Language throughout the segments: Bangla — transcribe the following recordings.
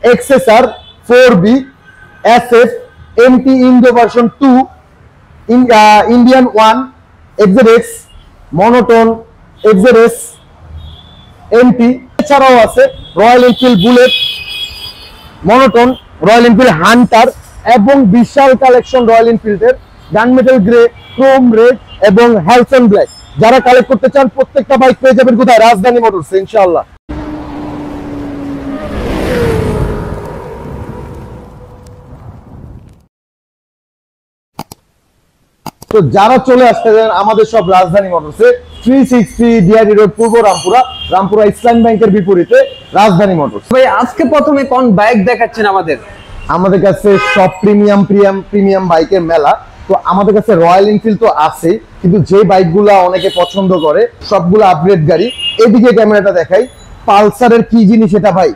এক্সএসআর 4বি SF MT Indo version 2 Indian 1 XZX monotone XZS MT. এছাড়াও আছে Royal Enfield bullet, monotone, Royal Enfield Hunter এবং বিশাল কালেকশন রয়্যাল এনফিল্ডের গানমেটাল গ্রে, ক্রোম রেড এবং হ্যালসন ব্ল্যাক। যারা কালেক্ট করতে চান প্রত্যেকটা বাইক পেয়ে যাবেন কোথায়? রাজধানী মোটরস ইনশাআল্লাহ। তো যারা চলে আসতে চান আমাদের সব রাজধানী মোটরসে 360 ডিআরডি রোড, পূর্ব রামপুরা, রামপুরা ইসলাম ব্যাংকের বিপরীতে রাজধানী মোটরস। ভাই আজকে প্রথমে কোন বাইক দেখাচ্ছেন আমাদের? আমাদের কাছে সব প্রিমিয়াম বাইকের মেলা। তো আমাদের কাছে রয়্যাল এনফিল্ড তো আছে, কিন্তু যে বাইকগুলা অনেকে পছন্দ করে সবগুলো আপগ্রেড গাড়ি। এদিকে ক্যামেরাটা দেখাই, পালসারের কি জিনিস এটা ভাই,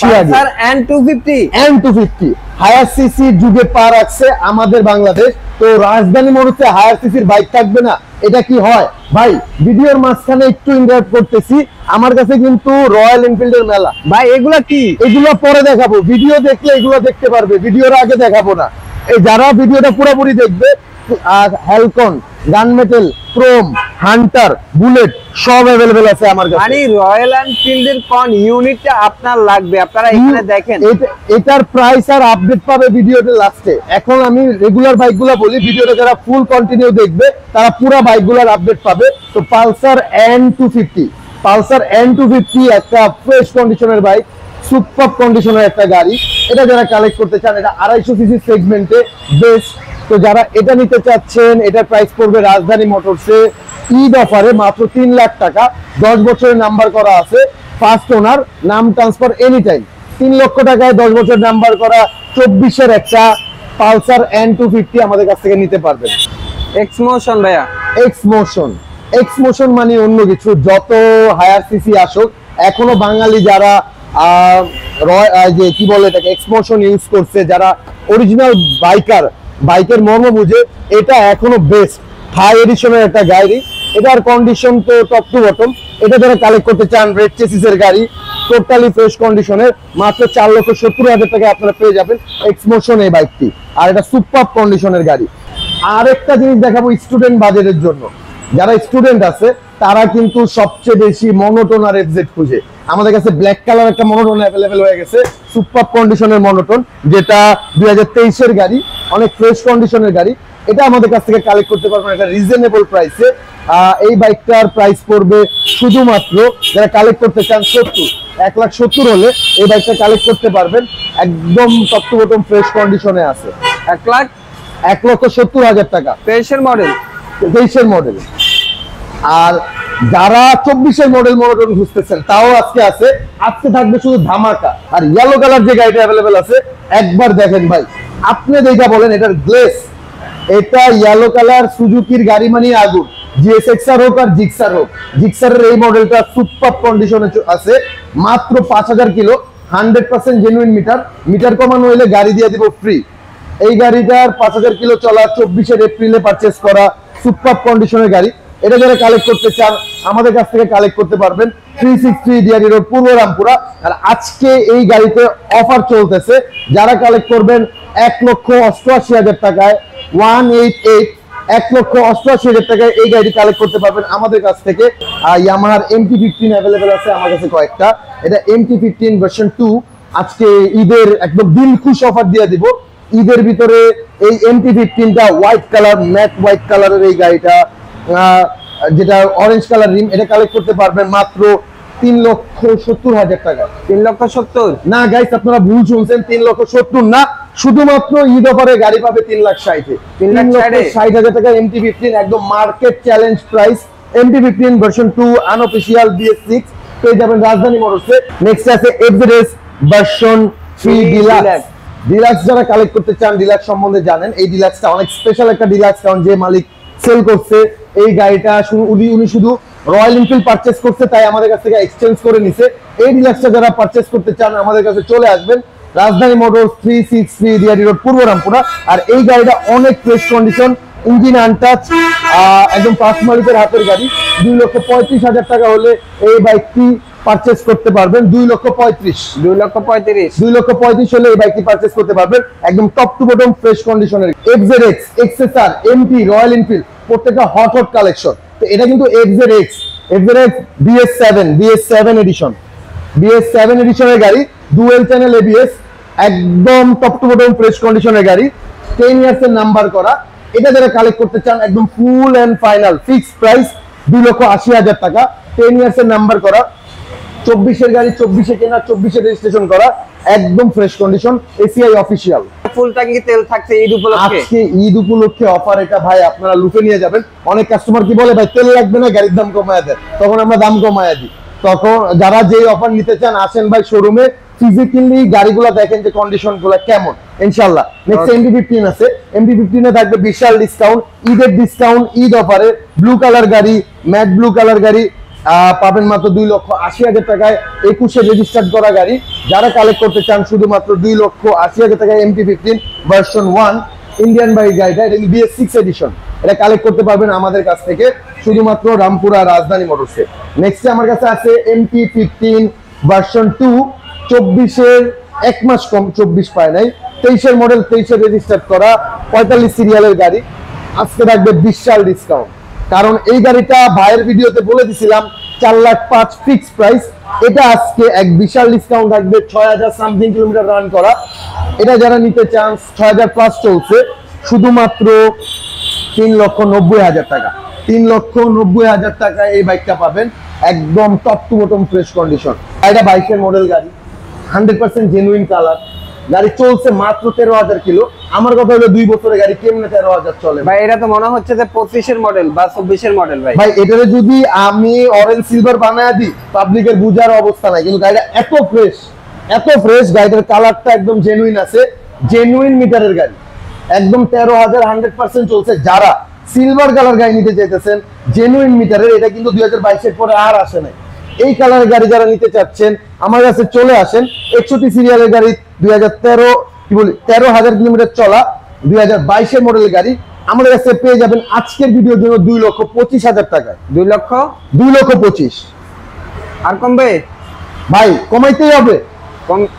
পালসার N250 হায়ার সিসি যুগে পা রাখছে আমাদের বাংলাদেশ। তো রাজধানী মোটরসে হায়ার সিসির বাইক থাকবে না, এটা কি হয় ভাই? ভিডিওর মাঝখানে একটু ইন্টারাপ্ট করতেছি, আমার কাছে কিন্তু রয়্যাল এনফিল্ডের মেলা। ভাই এগুলা কি? এগুলা পরে দেখাবো, ভিডিও দেখলে এগুলো দেখতে পারবে, ভিডিওর আগে দেখাবো না। এই যারা ভিডিওটা পুরোপুরি দেখবে, হ্যালকন, গানমেটাল, ক্রোম, হান্টার, বুলেট সব अवेलेबल আছে আমার কাছে। মানে রয়্যাল এনফিল্ডের কোন ইউনিটটা আপনার লাগবে আপনারা এখানে দেখেন। এটার প্রাইস আর আপডেট পাবে ভিডিওতে লাস্টে। এখন আমি রেগুলার বাইকগুলো বলি, ভিডিওটা যারা ফুল কন্টিনিউ দেখবে তারা পুরো বাইকগুলোর আপডেট পাবে। তো পালসার N250 একটা ফ্রেশ কন্ডিশনের বাইক, সুপার কন্ডিশনের একটা গাড়ি। এটা যারা কালেক্ট করতে চান, এটা 250 সিসি সেগমেন্টে বেস্ট। তো যারা এটা নিতে চাচ্ছেন, এটার প্রাইস পড়বে রাজধানী মোটরসে ঈদ অফারে মাত্র 3 লাখ টাকা। 10 বছরের নাম্বার করা আছে, ফার্স্ট ওনার, নাম ট্রান্সফার এনি টাইম। 3 লক্ষ টাকায় 10 বছর নাম্বার করা 24-এর একটা পালসার N250 আমাদের কাছ থেকে নিতে পারবেন। এক্সমোশন ভাইয়া, এক্সমোশন মানে অন্য কিছু। যত হায়ার সিসি আসুক, এখনো বাঙালি যারা যে কি বলে এটাকে এক্সমোশন ইউজ করছে, যারা অরিজিনাল বাইকের মর্ম বুঝে, এটা এখনো বেস্ট হাই এডিশনের একটা গাড়ি। এটার কন্ডিশন তো টপ টু বটম। এটা যারা কালেক্ট করতে চান, রেড চেসিসের গাড়ি, টোটালি ফ্রেশ কন্ডিশনের, মাত্র 4,70,000 টাকায় আপনারা পেয়ে যাবেন এক্সমোশন এই বাইকটি। আর এটা সুপার কন্ডিশনের গাড়ি। আরেকটা জিনিস দেখাবো স্টুডেন্ট বাজেটের জন্য। যারা স্টুডেন্ট আছে তারা কিন্তু সবচেয়ে বেশি মনোটোন আর এফজেড খুঁজে। আমাদের কাছে ব্ল্যাক কালার একটা মনোটোন অ্যাভেলেবেল হয়ে গেছে, সুপার কন্ডিশনের মনোটোন, যেটা 2023-এর গাড়ি, অনেক ফ্রেশ কন্ডিশনের গাড়ি। এটা আমাদের কাছ থেকে কালেক্ট করতে পারবেন একটা রিজনেবল প্রাইসে। এই বাইকটার প্রাইস পড়বে শুধুমাত্র যারা কালেক্ট করতে চান 1,70,000 হলে এই বাইকটা কালেক্ট করতে পারবেন। একদম টপ টু বটম ফ্রেশ কন্ডিশনে আছে। 1,70,000 টাকা 23-এর মডেল। আর যারা 24-এর মডেল মনোটোন খুঁজতেছেন তাও আজকে আছে। আজকে থাকবে শুধু ধামাকা। আর ইয়েলো কালার যে গাড়িটা অ্যাভেলেবেল আছে, একবার দেখেন ভাই, আপনি যেটা বলেন এটার গ্লেস, এটা ইয়েলো কালার সুজুকির গাড়ি মানে আগুন। জিএসএক্সআর হোক আর জিক্সার হোক, জিক্সারের এই মডেলটা সুপার কন্ডিশনে আছে। মাত্র 5,000 কিলো, 100% জেনুইন মিটার কমানো হইলে গাড়ি দিয়ে দিব ফ্রি। এই গাড়িটার 5,000 কিলো চলা, 24-এর এপ্রিলে পারচেস করা, সুপার কন্ডিশনের গাড়ি। এটা যারা কালেক্ট করতে চান আমাদের কাছ থেকে কালেক্ট করতে পারবেন 360 ডিআরডি রোড, পূর্ব রামপুরা। আর আজকে এই গাড়িতে অফার চলতেছে, যারা কালেক্ট করবেন 1,88,000 টাকায় 188 1,88,000 টাকায় এই গাড়ি কালেক্ট করতে পারবেন আমাদের কাছ থেকে। আর ইয়ামাহার MT-15 অ্যাভেলেবেল আছে আমার কাছে কয়েকটা। এটা MT-15 ভার্সন 2 আজকে ঈদের একদম দিল খুশ অফার দিয়ে দিব। ঈদের ভিতরে এই MT-15টা হোয়াইট কালার, ম্যাট হোয়াইট কালারের এই গাড়িটা, যেটা অরেঞ্জ কালার রিম, এটা কালেক্ট করতে পারবেন মাত্র 3,70,000 টাকা। 3,70,000 না গাইস, আপনারা ভুল শুনছেন, 3,70,000 না, শুধুমাত্র ঈদ অফারে গাড়ি পাবে 3,60,000 3,60,000 টাকা MT-15, একদম market challenge price. MT-15 version 2 unofficial BS6 পেয়ে যাবেন রাজধানী মোটরসে। নেক্সট আছে এক্সজেডএস ভার্সন 3 ডিলাক্স। যারা কালেক্ট করতে চান, ডিলাক্স সম্বন্ধে জানেন, এই ডিলাক্সটা অনেক স্পেশাল একটা ডিলাক্স, কারণ যে মালিক সেল করছে এই গাড়িটা উনি শুধু রয়্যাল এনফিল্ড পারচেজ করছে, তাই আমাদের কাছ থেকে এক্সচেঞ্জ করে নিছে। এই ডিলাক্সটা যারা পারচেজ করতে চান আমাদের কাছে চলে আসবেন রাজধানী মোটরস 363 ডিআরডি রোড, পূর্ব রামপুরা। আর এই গাড়িটা অনেক ফ্রেশ কন্ডিশন, ইঞ্জিন আনটাচ, একদম ফার্স্ট মালিকের হাতের গাড়ি। 2,35,000 টাকা হলে এই বাইকটি পারচেজ করতে পারবেন 2,35,000। 2,35,000। 2,35,000 হলে এই বাইকটি পারচেজ করতে পারবেন, একদম টপ টু বটম ফ্রেশ কন্ডিশনের। XZX, XSR, MT, royal Enfield প্রত্যেকটা হট কালেকশন। তো এটা কিন্তু XZX BS7 এডিশন, BS7 এডিশনের গাড়ি, ডুয়েল চ্যানেল ABS, একদম টপ টু বটম ফ্রেশ কন্ডিশনের গাড়ি, 10 ইয়ার্স এর নাম্বার করা। এটা যারা কালেক্ট করতে চান একদম ফুল এন্ড ফাইনাল ফিক্সড প্রাইস 2,80,000 টাকা, 10 ইয়ার্স এর নাম্বার করা, 24 এর গাড়ি, 24 কেনা, 24 রেজিস্ট্রেশন করা, একদম ফ্রেশ কন্ডিশন, ACI অফিশিয়াল। ফুল ট্যাঙ্কি তেল থাকছে ঈদ উপলক্ষে। আজকে ঈদ উপলক্ষে অফার এটা ভাই, আপনারা লুটে নিয়ে যাবেন। অনেক কাস্টমার কি বলে ভাই তেল লাগবে না, গাড়ির দাম কমায় দেন, তখন আমরা দাম কমায় দিই। তখন যারা যেই অফার নিতে চান আসেন ভাই শোরুমে, ফিজিক্যালি গাড়িগুলো দেখেন যে কন্ডিশন গুলো কেমন। ইনশাআল্লাহ নেক্সট MT-15 আছে, MT-15 এ থাকবে বিশাল ডিসকাউন্ট, ঈদের ডিসকাউন্ট, ঈদ অফারে ব্লু কালার গাড়ি, ম্যাট ব্লু কালার গাড়ি পাবেন মাত্র 2,80,000 টাকায়, 21 রেজিস্টার্ড করা গাড়ি। যারা কালেক্ট করতে চান শুধুমাত্র 2,80,000 টাকায় MT-15 ভার্সন 1 ইন্ডিয়ান বাইক গাড়িটা, এটা BS6 এডিশন। এটা কালেক্ট করতে পারবেন আমাদের কাছ থেকে শুধুমাত্র রামপুরা রাজধানী মোটরসে। নেক্সট আমার কাছে আছে MT-15 ভার্সন 2, 24 এক মাস কম, 24 পায় নাই, 23 মডেল, 23 রেজিস্টার্ড করা, 45 সিরিয়ালের গাড়ি। আজকে থাকবে বিশাল ডিসকাউন্ট, কারণ এই গাড়িটা ভাইয়ের ভিডিওতে বলে দিছিলাম 4,05,000 ফিক্স প্রাইস। এটা আজকে এক বিশাল ডিসকাউন্ট থাকবে, 6,000 সামথিং কিলোমিটার রান করা। এটা যারা নিতে চান 6,000 প্লাস চলছে, শুধুমাত্র 3,90,000 টাকা, 3,90,000 টাকা এই বাইকটা পাবেন, একদম top to bottom fresh condition. এটা 22 মডেল গাড়ি, 100% জেনুইন কালার, গাড়ি চলছে মাত্র 13,000 কিলো। আমার কথা হলো 2 বছরের গাড়ি কেমনে 13,000 চলে ভাই? এটা তো মনে হচ্ছে যে 25 মডেল বা 24 মডেল। ভাই ভাই এটারে যদি আমি অরেঞ্জ সিলভার বানায় দিই পাবলিকের বুঝার অবস্থা নাই, কিন্তু গাড়িটা এত ফ্রেশ, গাড়িটার কালারটা একদম জেনুইন আছে, জেনুইন মিটারের গাড়ি, একদম 13,000 100% চলছে। যারা সিলভার কালার গাড়ি নিতে চাইতেছেন জেনুইন মিটারের, এটা কিন্তু 2022 এর পরে আর আসে নাই। এই কালারের গাড়ি যারা নিতে চাচ্ছেন আমার কাছে চলে আসেন। 61 সিরিয়ালের গাড়ি, 13,000 কিলোমিটার চলা, 2022 মডেলের গাড়ি আমাদের কাছে পেয়ে যাবেন আজকের ভিডিওর জন্য 2,25,000 টাকায়। 2,25,000 আর কমবে ভাই, কমাইতেই হবে,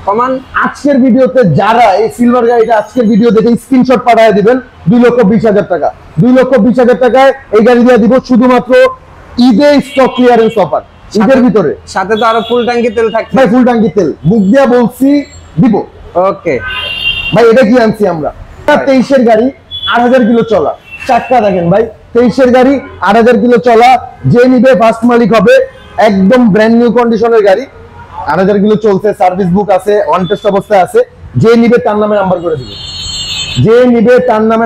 কমান। আজকের ভিডিওতে যারা এই সিলভার গাড়িটা আজকের ভিডিও দেখে স্ক্রিনশট পাঠিয়ে দিবেন 2,20,000 টাকা, 2,20,000 টাকায় এই গাড়ি দিয়ে দিব শুধুমাত্র ঈদে স্টক ক্লিয়ারেন্স অফার, ঈদের ভিতরে। সাথে তো আরো ফুল ট্যাঙ্কি তেল থাকছে ভাই, ফুল ট্যাঙ্কি তেল মুখ দিয়া বলছি দিব। ওকে ভাই এটা কি আনছি আমরা, 23 এর গাড়ি, 8,000 কিলো চলা, চারটা দেখেন ভাই, 23 এর গাড়ি, 8,000 কিলো চলা, যে নিবে ফার্স্ট মালিক হবে, একদম ব্র্যান্ড নিউ কন্ডিশনের গাড়ি, 8,000 কিলো চলছে, সার্ভিস বুক আছে, অন টেস্ট অবস্থায় আছে। যে নিবে তার নামে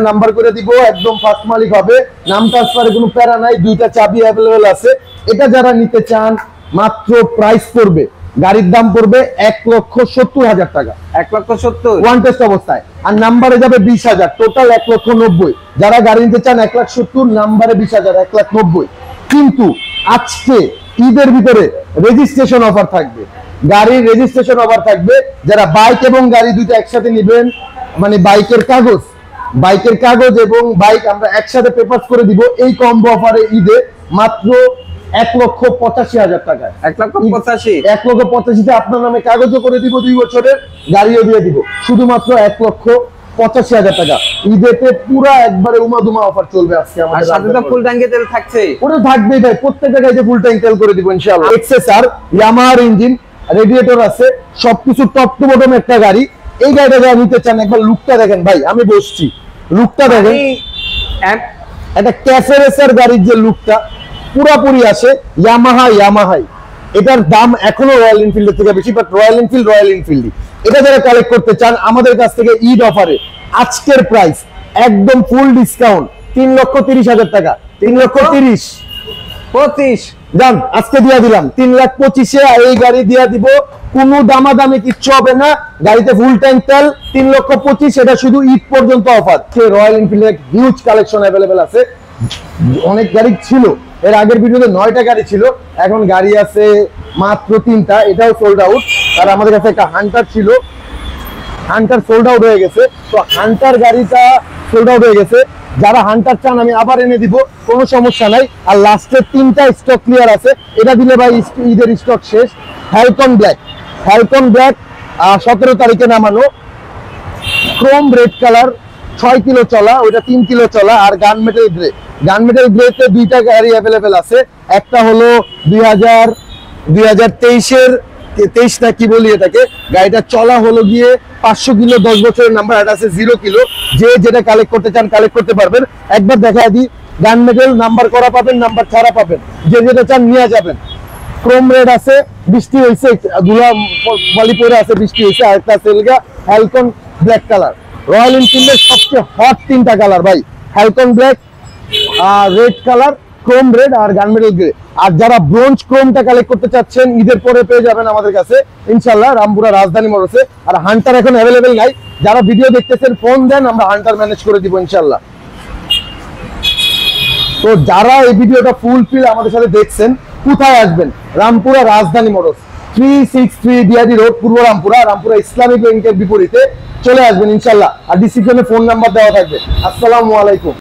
নাম্বার করে দিব, একদম ফার্স্ট মালিক হবে, নাম ট্রান্সফারে কোনো প্যারা নাই, 2টা চাবি অ্যাভেলেবেল আছে। এটা যারা নিতে চান মাত্র প্রাইস পড়বে, গাড়ির দাম পড়বে 1,70,000 টাকা, 1,70,000 ওয়ান টেস্ট অবস্থায়, আর নাম্বারে যাবে 20,000, টোটাল 1,90,000। যারা গাড়ি নিতে চান 1,70,000, নাম্বারে 20,000, 1,90,000। কিন্তু আজকে ঈদের ভিতরে রেজিস্ট্রেশন অফার থাকবে, গাড়ির রেজিস্ট্রেশন অফার থাকবে। যারা বাইক এবং গাড়ি দুইটা একসাথে নেবেন, মানে বাইকের কাগজ এবং বাইক আমরা একসাথে পেপারস করে দিব, এই কম্বো অফারে ঈদে মাত্র 1,85,000 টাকায়, 1,85,000 1,85,000 আপনার নামে কাগজও করে দিব, 2 বছরের গাড়িও দিয়ে দিব, শুধুমাত্র 1,85,000 টাকা। ঈদেতে পুরো একবারে উমাদুমা অফার চলবে আজকে আমাদের। সাথে তো ফুল ট্যাঙ্কি তেল থাকছে, ওটা থাকবেই ভাই, প্রত্যেকটা গাড়িতে ফুল ট্যাঙ্ক তেল করে দিব ইনশাআল্লাহ। XSR ইয়ামাহার ইঞ্জিন, রেডিয়েটর আছে, সবকিছু টপ টু বটম একটা গাড়ি। এই গাড়িটা যারা নিতে চান একবার লুকটা দেখেন ভাই, আমি বসছি, লুকটা দেখেন, একটা ক্যাফে রেসার গাড়ির যে লুকটা পুরাপুরি আসে ইয়ামাহাই। এটার দাম এখনো রয়্যাল এনফিল্ডের থেকে বেশি, বাট রয়্যাল এনফিল্ডই। এটা যারা কালেক্ট করতে চান আমাদের কাছ থেকে ঈদ অফারে আজকের প্রাইস একদম ফুল ডিসকাউন্ট, 3,30,000 টাকা, 3,30,000 দাম আজকে দিয়ে দিলাম, 3,25,000 এই গাড়ি দিয়ে দিব, কোনো দামাদামি কিচ্ছু হবে না। গাড়িতে ফুল ট্যাঙ্ক তেল, 3,25,000, এটা শুধু ঈদ পর্যন্ত অফার। রয়্যাল এনফিল্ডের হিউজ কালেকশন অ্যাভেলেবেল আছে, অনেক গাড়ি ছিল, এর আগের ভিডিওতে 9টা গাড়ি ছিল, এখন গাড়ি আছে মাত্র 3টা, এটাও সোল্ড আউট। আর আমাদের কাছে একটা হান্টার ছিল, হান্টার সোল্ড আউট হয়ে গেছে। তো হান্টার গাড়িটা সোল্ড আউট হয়ে গেছে। যারা হান্টার চান আমি আবার এনে দিব, কোনো সমস্যা নাই। আর লাস্টের 3টা স্টক ক্লিয়ার আছে, এটা দিলে ভাই ঈদের স্টক শেষ। ফ্যালকন ব্ল্যাক, 17 তারিখে নামানো, ক্রোম রেড কালার, 6 কিলো চলা, ওইটা 3 কিলো চলা। আর gun metal grey, gun metal গ্রেতে 2টা গাড়ি অ্যাভেলেবেল আছে। একটা হলো 2023-এর 23 না কি বলি এটাকে, গাড়িটা চলা হলো গিয়ে 500 কিলো, 10 বছরের নাম্বার। এটা আছে 0 কিলো। যে যেটা কালেক্ট করতে চান কালেক্ট করতে পারবেন। একবার দেখায় দিই, গান মেটাল নাম্বার করা পাবেন, নাম্বার ছাড়া পাবেন, যে যেটা চান নিয়ে যাবেন। ক্রোম রেড আছে, বৃষ্টি হয়েছে, ধুলা বলি পরে আছে, বৃষ্টি হয়েছে। আর একটা সেলগা ফ্যালকন ব্ল্যাক কালার, রয়্যাল এনফিল্ডের সবচেয়ে হট 3টা কালার ভাই, falcon black, red colour, chrome red আর গানমেটাল গ্রে। আর যারা ব্রোঞ্জ ক্রোমটা কালেক্ট করতে চাচ্ছেন ঈদের পরে পেয়ে যাবেন আমাদের কাছে ইনশাল্লাহ, রামপুরা রাজধানী মোটরসে। আর হান্টার এখন অ্যাভেলেবেল নাই, যারা ভিডিও দেখতেছেন ফোন দেন, আমরা হান্টার ম্যানেজ করে দিব ইনশাল্লাহ। তো যারা এই ভিডিওটা ফুলফিল আমাদের সাথে দেখছেন, কোথায় আসবেন? রামপুরা রাজধানী মোটরস, 363 ডিআরডি রোড, পূর্ব রামপুরা, রামপুরা ইসলামিক ব্যাংকের বিপরীতে চলে আসবেন ইনশাল্লাহ। আর ডিসক্রিপশনে ফোন নাম্বার দেওয়া থাকবে। আসসালামু আলাইকুম।